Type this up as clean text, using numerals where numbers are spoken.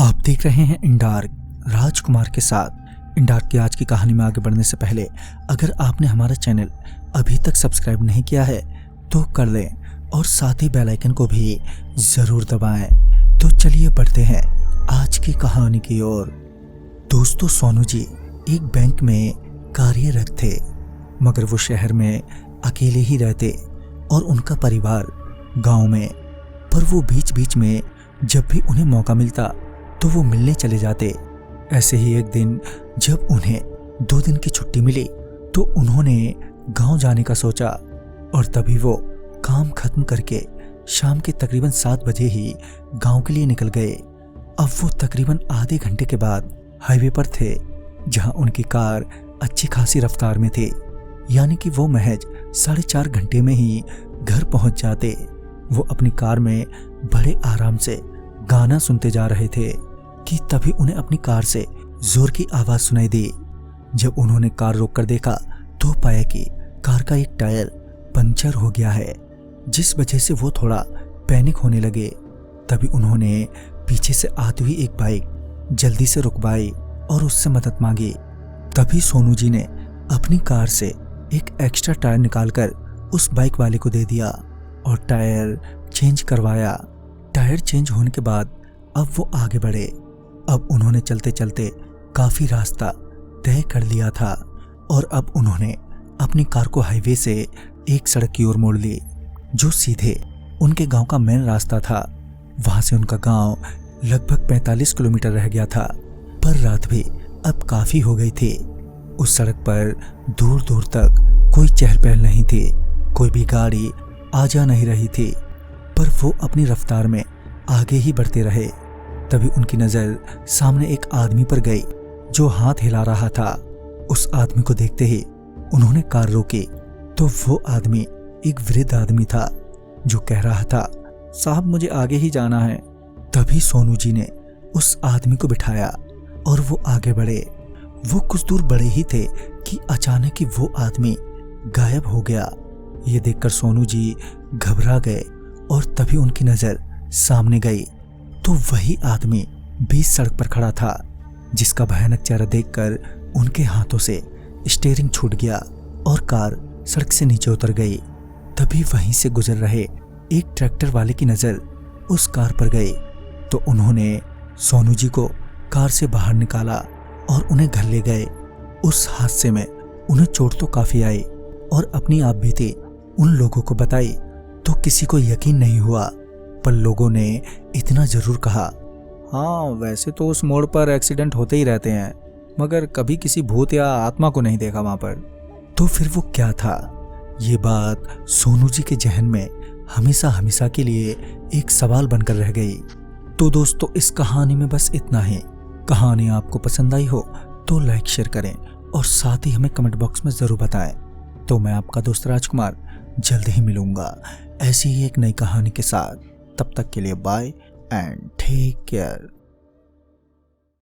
आप देख रहे हैं इंडार्क राजकुमार के साथ। इंडार्क की आज की कहानी में आगे बढ़ने से पहले अगर आपने हमारा चैनल अभी तक सब्सक्राइब नहीं किया है तो कर लें और साथ ही बेल आइकन को भी जरूर दबाएं। तो चलिए बढ़ते हैं आज की कहानी की ओर। दोस्तों, सोनू जी एक बैंक में कार्यरत थे, मगर वो शहर में अकेले ही रहते और उनका परिवार गांव में। पर वो बीच बीच में जब भी उन्हें मौका मिलता तो वो मिलने चले जाते। ऐसे ही एक दिन जब उन्हें 2 दिन की छुट्टी मिली तो उन्होंने गांव जाने का सोचा और तभी वो काम खत्म करके शाम के तकरीबन 7 बजे ही गांव के लिए निकल गए। अब वो तकरीबन आधे घंटे के बाद हाईवे पर थे, जहां उनकी कार अच्छी खासी रफ्तार में थी, यानी कि वो महज 4.5 घंटे में ही घर पहुंच जाते। वो अपनी कार में बड़े आराम से गाना सुनते जा रहे थे कि तभी उन्हें अपनी कार से जोर की आवाज सुनाई दी। जब उन्होंने कार रोककर देखा तो पाया कि कार का एक टायर पंचर हो गया है, जिस वजह से वो थोड़ा पैनिक होने लगे। तभी उन्होंने पीछे से आती हुई एक बाइक जल्दी से रुकवाई और उससे मदद मांगी। तभी सोनू जी ने अपनी कार से एक एक्स्ट्रा टायर निकालकर उस बाइक वाले को दे दिया और टायर चेंज करवाया। टायर चेंज होने के बाद अब वो आगे बढ़े। अब उन्होंने चलते चलते काफी रास्ता तय कर लिया था और अब उन्होंने अपनी कार को हाईवे से एक सड़क की ओर मोड़ ली, जो सीधे उनके गांव का मेन रास्ता था। वहां से उनका गांव लगभग 45 किलोमीटर रह गया था, पर रात भी अब काफी हो गई थी। उस सड़क पर दूर दूर तक कोई चहल पहल नहीं थी, कोई भी गाड़ी आ जा नहीं रही थी, पर वो अपनी रफ्तार में आगे ही बढ़ते रहे। तभी उनकी नजर सामने एक आदमी पर गई जो हाथ हिला रहा था। उस आदमी को देखते ही उन्होंने कार रोकी तो वो आदमी एक वृद्ध आदमी था जो कह रहा था, साहब मुझे आगे ही जाना है। तभी सोनू जी ने उस आदमी को बिठाया और वो आगे बढ़े। वो कुछ दूर बढ़े ही थे कि अचानक ही वो आदमी गायब हो गया। ये देखकर सोनू जी घबरा गए और तभी उनकी नजर सामने गई तो वही आदमी बीच सड़क पर खड़ा था, जिसका भयानक चेहरा देखकर उनके हाथों से स्टीयरिंग छूट गया और कार सड़क से नीचे उतर गई। तभी वहीं से गुजर रहे एक ट्रैक्टर वाले की नजर उस कार पर गई तो उन्होंने सोनू जी को कार से बाहर निकाला और उन्हें घर ले गए। उस हादसे में उन्हें चोट तो काफी आई और अपनी आप बीती उन लोगों को बताई तो किसी को यकीन नहीं हुआ, पर लोगों ने इतना जरूर कहा, हाँ वैसे तो उस मोड़ पर एक्सीडेंट होते ही रहते हैं, मगर कभी किसी भूत या आत्मा को नहीं देखा वहां पर। तो फिर वो क्या था? ये बात सोनू जी के जहन में हमेशा हमेशा के लिए एक सवाल बनकर रह गई। तो दोस्तों, इस कहानी में बस इतना ही। कहानी आपको पसंद आई हो तो लाइक शेयर करें और साथ ही हमें कमेंट बॉक्स में जरूर बताएं। तो मैं आपका दोस्त राजकुमार जल्द ही मिलूंगा ऐसी ही एक नई कहानी के साथ। तब तक के लिए बाय एंड टेक केयर।